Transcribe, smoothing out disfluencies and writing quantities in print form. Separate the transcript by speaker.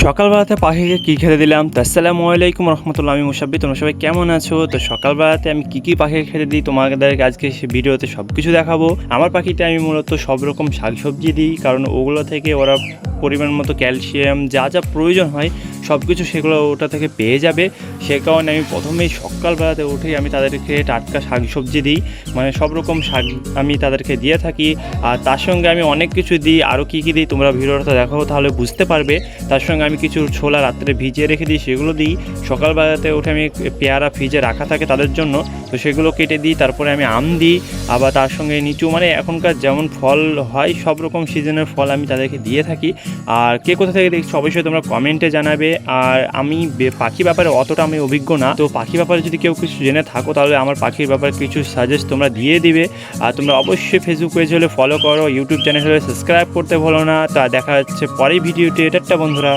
Speaker 1: সকালবেলাতে পাখিকে কী খেতে দিলাম? তো আসসালামু আলাইকুম রহমতুল্লাহ, আমি মুসাব্বির। তোমরা সবাই কেমন আছো? তো সকালবেলাতে আমি কী পাখিকে খেতে দিই তোমাদেরকে আজকে সে ভিডিওতে সব কিছু দেখাবো। আমার পাখিতে আমি মূলত সব রকম শাকসবজি দিই, কারণ ওগুলো থেকে ওরা পরিমাণ মতো ক্যালসিয়াম যা যা প্রয়োজন হয় সব কিছু সেগুলো ওটা থেকে পেয়ে যাবে। সে কারণে আমি প্রথমেই সকালবেলাতে উঠেই আমি তাদেরকে টাটকা শাকসবজি দিই, মানে সব রকম শাক আমি তাদেরকে দিয়ে থাকি। আর তার সঙ্গে আমি অনেক কিছু দিই, আরও কী কী দিই তোমরা ভিডিওটা দেখো তাহলে বুঝতে পারবে। তার সঙ্গে আমি কিছু ছোলা রাত্রে ভিজিয়ে রেখে দিই, সেগুলো দিই। সকালবেলাতে উঠে আমি পেয়ারা ফ্রিজে রাখা থাকে তাদের জন্য, তো সেগুলো কেটে দিই। তারপরে আমি আম দিই, আবার তার সঙ্গে নিচু মানে এখনকার যেমন ফল হয় সব রকম সিজনের ফল আমি তাদেরকে দিয়ে থাকি। আর কে কোথা থেকে দেখছো অবশ্যই তোমরা কমেন্টে জানাবে। আর আমি পাখি ব্যাপারে অতটা আমি অভিজ্ঞ না, তো পাখি ব্যাপারে যদি কেউ কিছু জেনে থাকো তাহলে আমার পাখির ব্যাপারে কিছু সাজেস্ট তোমরা দিয়ে দিবে। আর তোমরা অবশ্যই ফেসবুক পেজ হলে ফলো করো, ইউটিউব চ্যানেল হলে সাবস্ক্রাইব করতে ভুলো না। তা দেখা যাচ্ছে পরের ভিডিওতে। এটা বন্ধুরা।